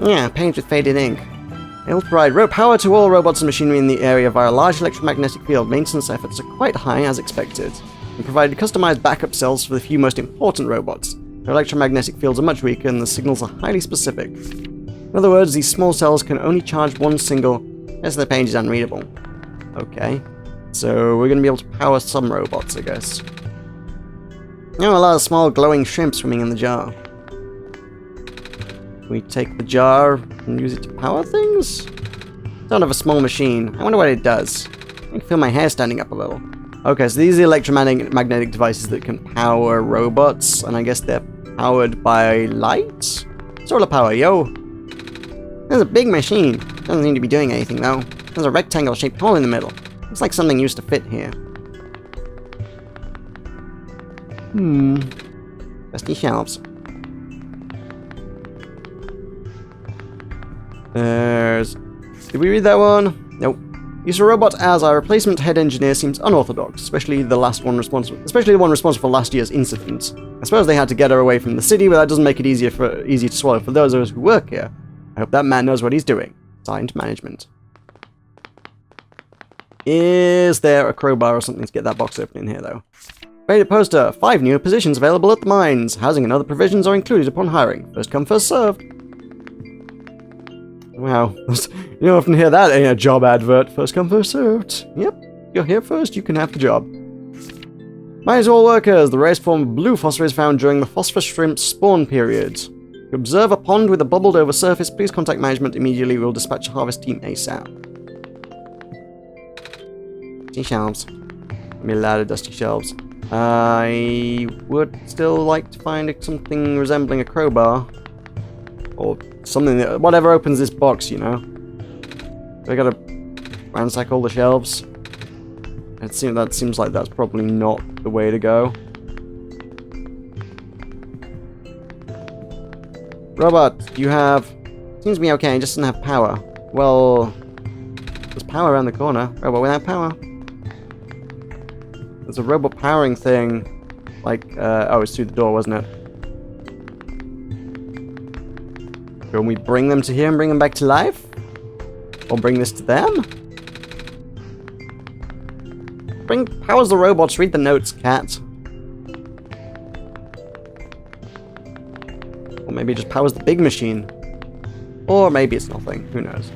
Yeah, paint with faded ink. Able to provide power to all robots and machinery in the area via a large electromagnetic field. Maintenance efforts are quite high, as expected. And provided customized backup cells for the few most important robots. Their electromagnetic fields are much weaker, and the signals are highly specific. In other words, these small cells can only charge one single... Yes, the page is unreadable. Okay. So we're going to be able to power some robots, I guess. Oh, a lot of small glowing shrimp swimming in the jar. We take the jar and use it to power things? Don't have a small machine. I wonder what it does. I can feel my hair standing up a little. Okay, so these are electromagnetic devices that can power robots, and I guess they're powered by light? Solar power, yo! There's a big machine. Doesn't seem to be doing anything, though. There's a rectangle-shaped hole in the middle. Looks like something used to fit here. Dusty shelves. Did we read that one? Nope. Use a robot as our replacement head engineer seems unorthodox, especially the one responsible for last year's incident. I suppose they had to get her away from the city, but that doesn't make it easy to swallow for those of us who work here. I hope that man knows what he's doing. Signed, management. Is there a crowbar or something to get that box open in here, though? Rated poster. 5 new positions available at the mines. Housing and other provisions are included upon hiring. First come, first served. Wow. You don't often hear that in a job advert. First come, first served. Yep. You're here first, you can have the job. Mines all workers. The rarest form of blue phosphor is found during the phosphor shrimp spawn period. If you observe a pond with a bubbled over surface, please contact management immediately. We'll dispatch a harvest team ASAP. Dusty shelves. Give me a lot of dusty shelves. I would still like to find something resembling a crowbar. Or something that... Whatever opens this box, you know. I gotta ransack all the shelves. That seems like that's probably not the way to go. Robot, you have... Seems to be okay, it just doesn't have power. Well... There's power around the corner. Robot without power. There's a robot powering thing. Like, oh, it's through the door, wasn't it? Can we bring them to here and bring them back to life? Or bring this to them? Powers the robots. Read the notes, cat. Or maybe it just powers the big machine. Or maybe it's nothing. Who knows?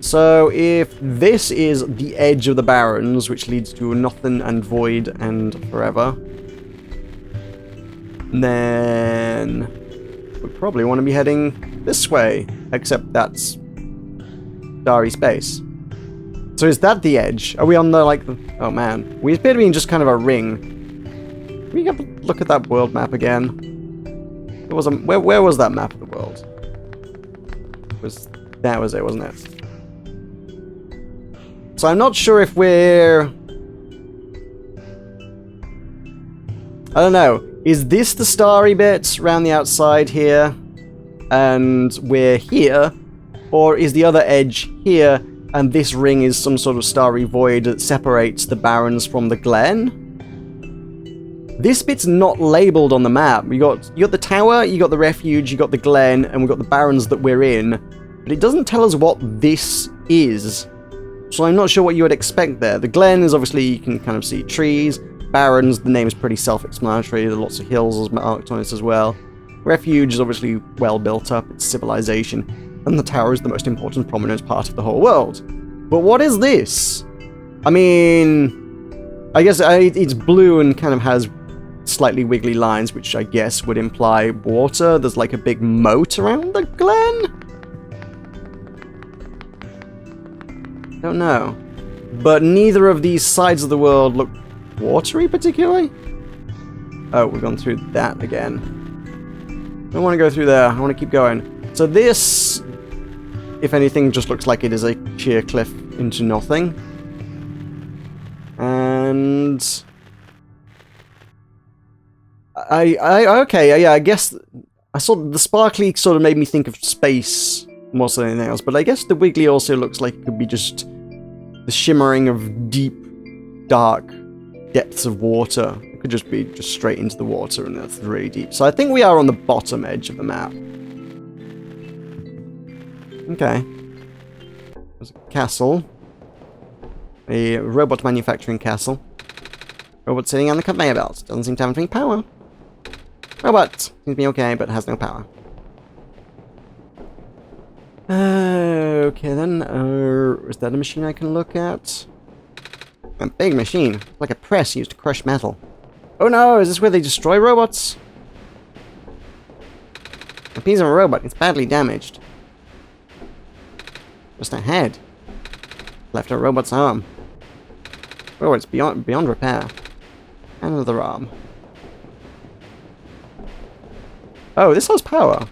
So, if this is the edge of the Barrens, which leads to nothing and void and forever, then we probably want to be heading this way, except that's starry space. So is that the edge? Are we on the, like, oh man. We appear to be in just kind of a ring. Can we have a look at that world map again? There was a, where was that map of the world? That was it, wasn't it? So I'm not sure if we're... I don't know. Is this the starry bit around the outside here? And we're here? Or is the other edge here, and this ring is some sort of starry void that separates the Barrens from the Glen? This bit's not labelled on the map. You got the tower, you got the refuge, you got the Glen, and we've got the Barrens that we're in. But it doesn't tell us what this is. So I'm not sure what you would expect there. The Glen is obviously, you can kind of see trees. Barrens, the name is pretty self-explanatory. There are lots of hills marked on it as well. Refuge is obviously well built up. It's civilization. And the tower is the most important, prominent part of the whole world. But what is this? I mean, I guess it's blue and kind of has slightly wiggly lines, which I guess would imply water. There's like a big moat around the Glen? Don't know. But neither of these sides of the world look watery particularly. Oh, we've gone through that again. I don't want to go through there. I want to keep going. So this, if anything, just looks like it is a sheer cliff into nothing. And okay, yeah, I guess I saw the sparkly sort of made me think of space more than anything else, but I guess the wiggly also looks like it could be just the shimmering of deep, dark depths of water. It could just be just straight into the water, and that's really deep. So I think we are on the bottom edge of the map. Okay. There's a castle. A robot manufacturing castle. Robot sitting on the conveyor belt. Doesn't seem to have any power. Robot! Seems to be okay, but has no power. Okay then. Is that a machine I can look at? A big machine. Like a press used to crush metal. Oh no! Is this where they destroy robots? A piece of a robot. It's badly damaged. Just a head. Left a robot's arm. Oh, it's beyond repair. Another arm. Oh, this has power.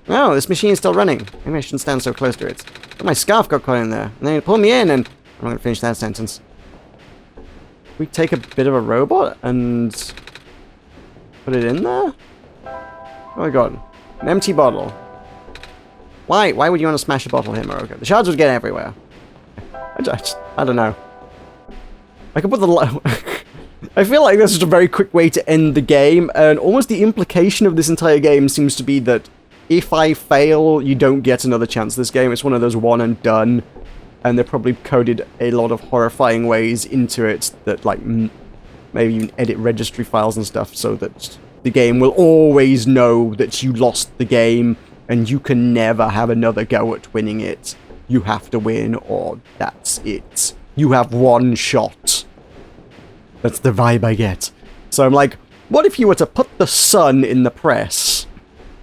Oh, this machine is still running. Maybe I shouldn't stand so close to it. But my scarf got caught in there. And then it pulled me in and... I'm not going to finish that sentence. We take a bit of a robot and... put it in there? Oh my god. An empty bottle. Why? Why would you want to smash a bottle here, Meroka? The shards would get everywhere. I don't know. I could put the... I feel like this is a very quick way to end the game, and almost the implication of this entire game seems to be that if I fail, you don't get another chance this game. It's one of those one and done, and they probably coded a lot of horrifying ways into it that, like, maybe even edit registry files and stuff so that the game will always know that you lost the game, and you can never have another go at winning it. You have to win, or that's it. You have one shot. That's the vibe I get. So I'm like, what if you were to put the sun in the press?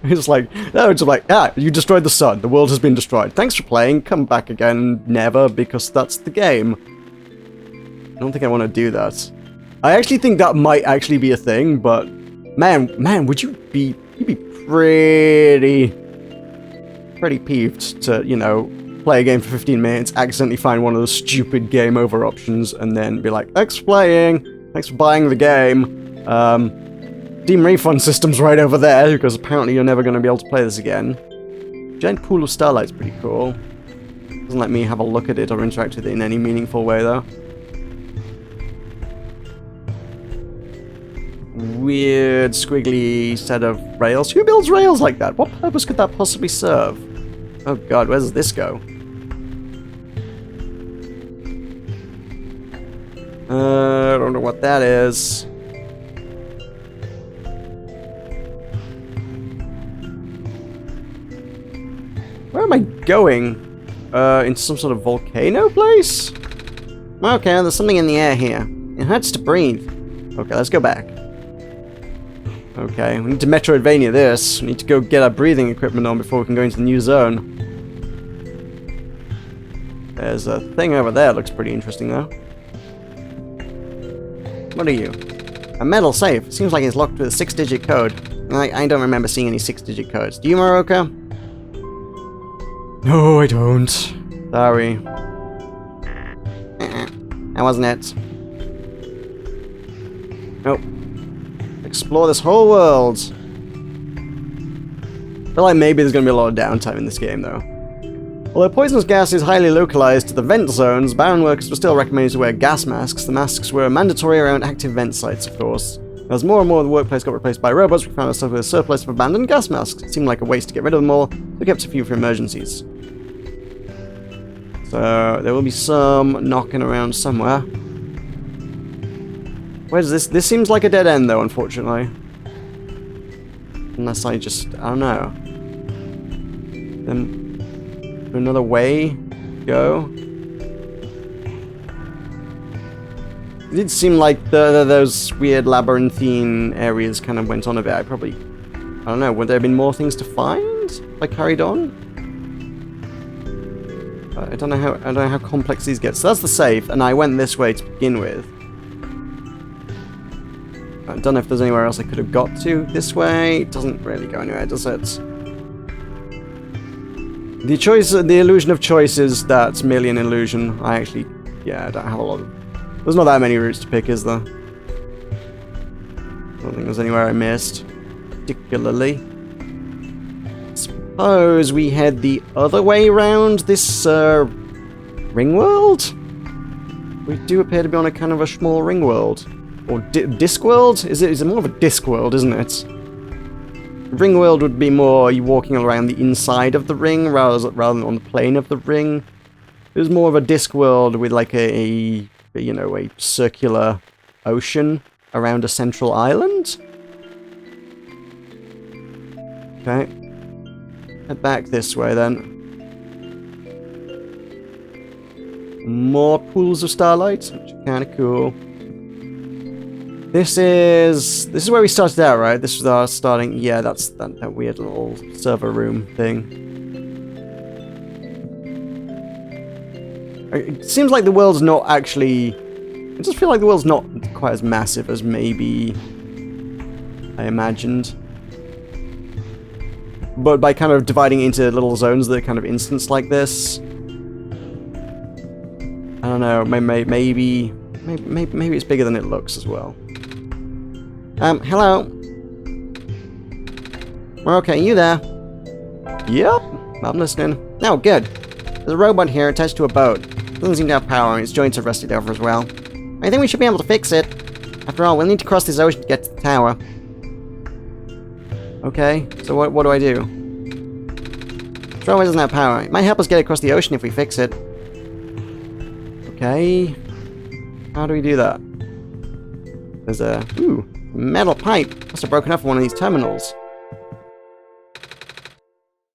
It's like, no, it's like, you destroyed the sun. The world has been destroyed. Thanks for playing. Come back again. Never, because that's the game. I don't think I want to do that. I actually think that might actually be a thing, but man, would you'd be pretty peeved to, you know, play a game for 15 minutes, accidentally find one of the stupid game over options, and then be like, thanks for playing, thanks for buying the game. Steam refund system's right over there, because apparently you're never going to be able to play this again. Giant pool of starlight's pretty cool. Doesn't let me have a look at it or interact with it in any meaningful way, though. Weird, squiggly set of rails. Who builds rails like that? What purpose could that possibly serve? Oh god, where does this go? I don't know what that is. Where am I going? Into some sort of volcano place? Okay, there's something in the air here. It hurts to breathe. Okay, let's go back. Okay, we need to Metroidvania this. We need to go get our breathing equipment on before we can go into the new zone. There's a thing over there, looks pretty interesting though. What are you? A metal safe. Seems like it's locked with a 6-digit code. I don't remember seeing any 6-digit codes. Do you, Meroka? No, I don't. Sorry. That wasn't it. Nope. Explore this whole world. I feel like maybe there's going to be a lot of downtime in this game, though. Although poisonous gas is highly localized to the vent zones, Baron workers were still recommended to wear gas masks. The masks were mandatory around active vent sites, of course. As more and more of the workplace got replaced by robots, we found ourselves with a surplus of abandoned gas masks. It seemed like a waste to get rid of them all, so we kept a few for emergencies. So, there will be some knocking around somewhere. Where's this? This seems like a dead end, though, unfortunately. Unless I just... I don't know. Then... another way? Go? It did seem like those weird labyrinthine areas kind of went on a bit. I don't know, would there have been more things to find if I carried on? I don't know how complex these get. So that's the safe, and I went this way to begin with. I don't know if there's anywhere else I could have got to this way. It doesn't really go anywhere, does it? The illusion of choice is that's merely an illusion. I actually, I don't have a lot of... There's not that many routes to pick, is there? I don't think there's anywhere I missed, particularly. Suppose we head the other way around this, ring world? We do appear to be on a kind of a small ring world. Or disc world? Is it more of a disc world, isn't it? Ring world would be more you walking around the inside of the ring rather than on the plane of the ring. It was more of a disc world with like a circular ocean around a central island. Okay. Head back this way then. More pools of starlight, which are kind of cool. This is where we started out, right? This was our starting. Yeah, that's that weird little server room thing. It seems like the world's not actually. I just feel like the world's not quite as massive as maybe I imagined. But by kind of dividing into little zones that are kind of instance like this, I don't know. Maybe it's bigger than it looks as well. Hello. Okay, you there? Yep, I'm listening. Oh, good. There's a robot here attached to a boat. Doesn't seem to have power, and its joints are rusted over as well. I think we should be able to fix it. After all, we'll need to cross this ocean to get to the tower. Okay, so what do I do? Throwaway doesn't have power. It might help us get across the ocean if we fix it. Okay. How do we do that? There's a... Ooh. Metal pipe! Must have broken off one of these terminals.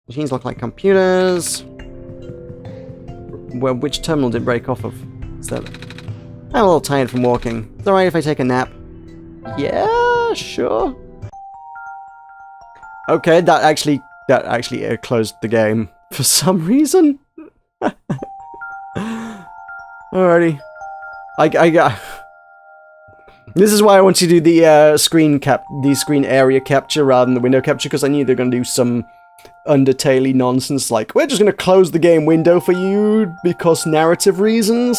Machines look like computers. Well, which terminal did break off of? Is that... I'm a little tired from walking. Is it alright if I take a nap? Yeah, sure. Okay, that actually closed the game for some reason. Alrighty. I got... This is why I want to do the screen area capture rather than the window capture, because I knew they're going to do some Undertale-y nonsense like, we're just going to close the game window for you because narrative reasons.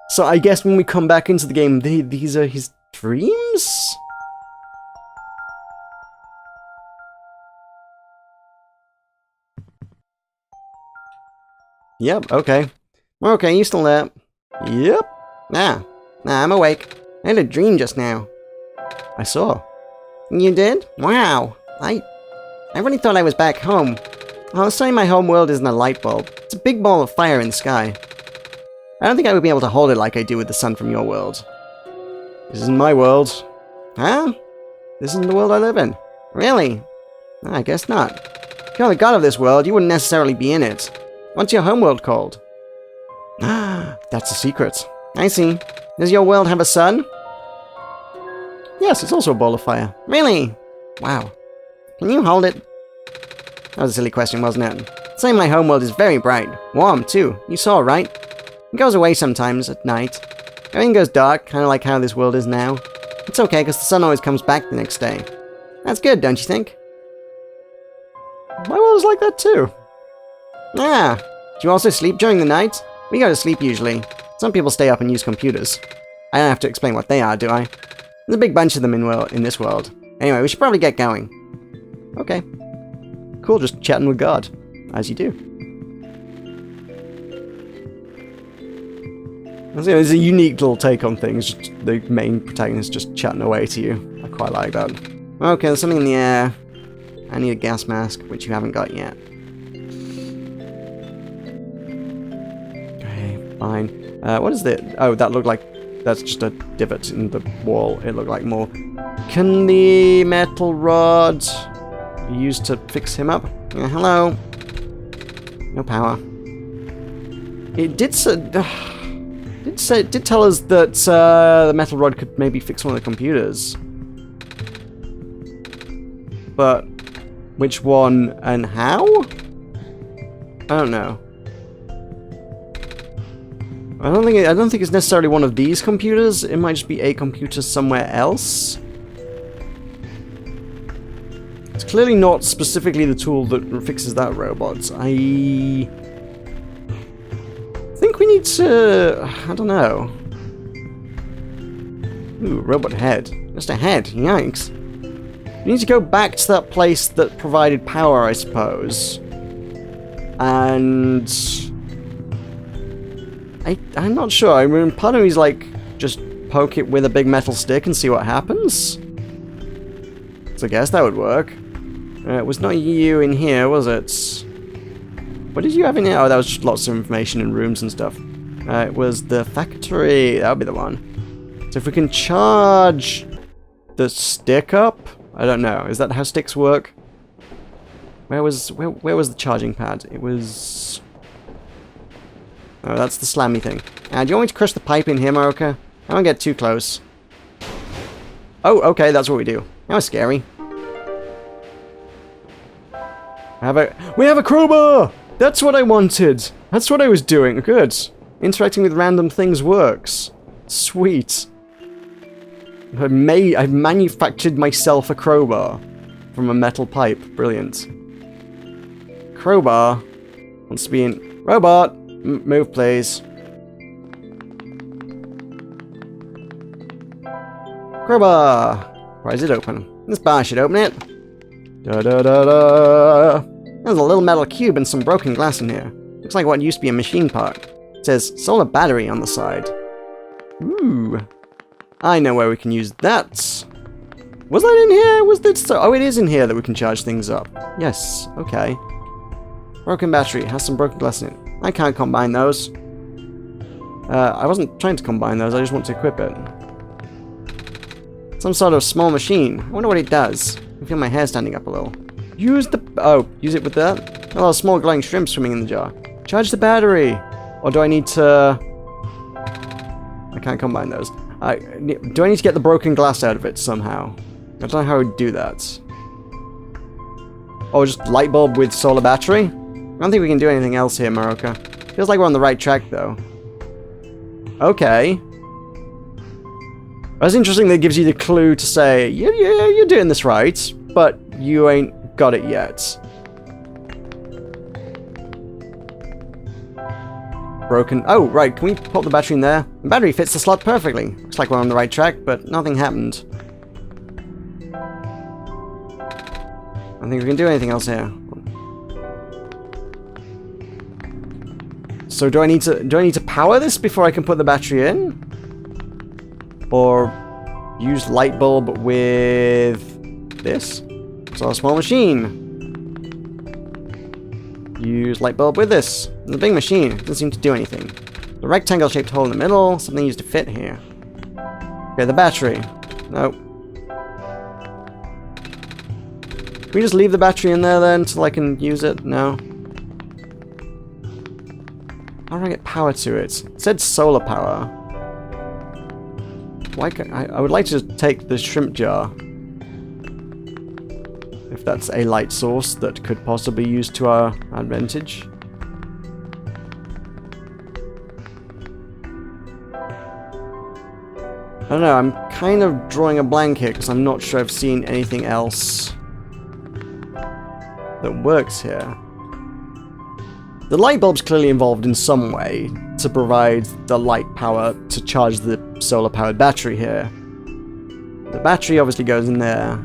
So I guess when we come back into the game, these are his dreams? Yep, okay. Okay, you still there? Yep. Nah, I'm awake. I had a dream just now. I saw. You did? Wow. I really thought I was back home. I was saying my home world isn't a light bulb. It's a big ball of fire in the sky. I don't think I would be able to hold it like I do with the sun from your world. This isn't my world. Huh? This isn't the world I live in. Really? I guess not. If you're the god of this world, you wouldn't necessarily be in it. What's your homeworld called? That's a secret. I see. Does your world have a sun? Yes, it's also a ball of fire. Really? Wow. Can you hold it? That was a silly question, wasn't it? Saying my homeworld is very bright. Warm, too. You saw, right? It goes away sometimes, at night. Everything goes dark, kind of like how this world is now. It's okay, because the sun always comes back the next day. That's good, don't you think? My world's like that, too. Ah. Do you also sleep during the night? We go to sleep, usually. Some people stay up and use computers. I don't have to explain what they are, do I? There's a big bunch of them in this world. Anyway, we should probably get going. Okay. Cool, just chatting with God. As you do. It's a unique little take on things. Just the main protagonist just chatting away to you. I quite like that. Okay, there's something in the air. I need a gas mask, which you haven't got yet. Okay, fine. What is that? Oh, that looked like... That's just a divot in the wall. It looked like more. Can the metal rod be used to fix him up? Hello? No power. It did tell us that the metal rod could maybe fix one of the computers. But which one and how? I don't know. I don't think it's necessarily one of these computers. It might just be a computer somewhere else. It's clearly not specifically the tool that fixes that robot. I think we need to... I don't know. Ooh, robot head. Just a head. Yikes. We need to go back to that place that provided power, I suppose. And... I'm not sure. I mean, part of me is like, just poke it with a big metal stick and see what happens. So I guess that would work. It was not you in here, was it? What did you have in here? Oh, that was just lots of information and rooms and stuff. It was the factory. That would be the one. So if we can charge the stick up? I don't know. Is that how sticks work? Where was the charging pad? It was... Oh, that's the slammy thing. Do you want me to crush the pipe in here, Meroka? I won't get too close. Oh, okay, that's what we do. That was scary. We have a crowbar! That's what I wanted! That's what I was doing. Good. Interacting with random things works. Sweet. I've manufactured myself a crowbar from a metal pipe. Brilliant. Crowbar wants to be in... Robot! Move, please. Crowbar! Why is it open? This bar should open it. Da-da-da-da! There's a little metal cube and some broken glass in here. Looks like what used to be a machine part. It says solar battery on the side. Ooh. I know where we can use that. Was that in here? Was that so? Oh, it is in here that we can charge things up. Yes, okay. Broken battery. Has some broken glass in it. I can't combine those. I wasn't trying to combine those. I just want to equip it. Some sort of small machine. I wonder what it does. I feel my hair standing up a little. Use the... Oh, use it with that? Oh, a small glowing shrimp swimming in the jar. Charge the battery! Or do I need to... I can't combine those. Do I need to get the broken glass out of it somehow? I don't know how I would do that. Oh, just light bulb with solar battery? I don't think we can do anything else here, Meroka. Feels like we're on the right track, though. Okay. That's interesting that it gives you the clue to say, yeah, you're doing this right, but you ain't got it yet. Broken. Oh, right. Can we pop the battery in there? The battery fits the slot perfectly. Looks like we're on the right track, but nothing happened. I don't think we can do anything else here. So do I need to power this before I can put the battery in? Or use light bulb with this? So a small machine. Use light bulb with this. The big machine doesn't seem to do anything. The rectangle-shaped hole in the middle, something used to fit here. Okay, the battery. Nope. Can we just leave the battery in there then, so I can use it? No. How do I get power to it? It said solar power. Why can't I would like to just take the shrimp jar. If that's a light source that could possibly use to our advantage. I don't know, I'm kind of drawing a blank here because I'm not sure I've seen anything else that works here. The light bulb's clearly involved in some way to provide the light power to charge the solar-powered battery here. The battery obviously goes in there.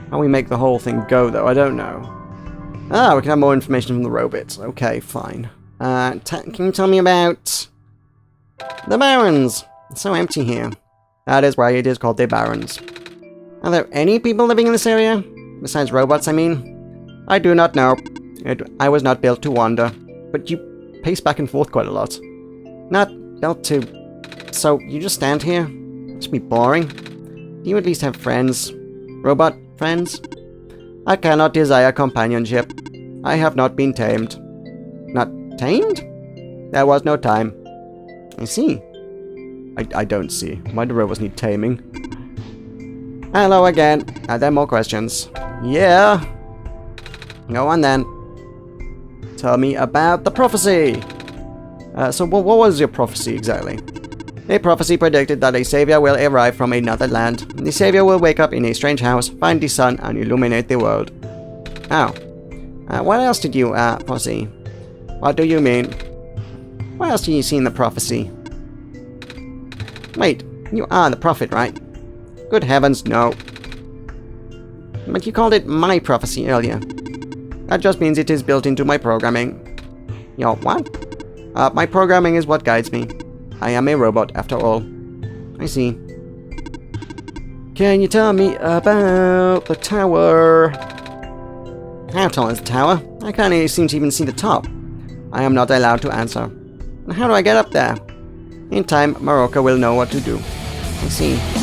How we make the whole thing go, though, I don't know. Ah, we can have more information from the robots. Okay, fine. Can you tell me about the Barrens? It's so empty here. That is why it is called the Barrens. Are there any people living in this area? Besides robots, I mean? I do not know. I was not built to wander. But you pace back and forth quite a lot. Not built to... So, you just stand here? Must be boring. Do you at least have friends? Robot friends? I cannot desire companionship. I have not been tamed. Not tamed? There was no time. I see. I don't see. Why do robots need taming? Hello again. Are there more questions? Yeah. Go on then. Tell me about the prophecy. So what was your prophecy exactly? A prophecy predicted that a savior will arrive from another land. The savior will wake up in a strange house, find the sun, and illuminate the world. Oh. What else did you, foresee? What do you mean? What else did you see in the prophecy? Wait, you are the prophet, right? Good heavens, no. But you called it my prophecy earlier. That just means it is built into my programming. Your what? My programming is what guides me. I am a robot, after all. I see. Can you tell me about the tower? How tall is the tower? I can't seem to even see the top. I am not allowed to answer. How do I get up there? In time, Meroka will know what to do. I see.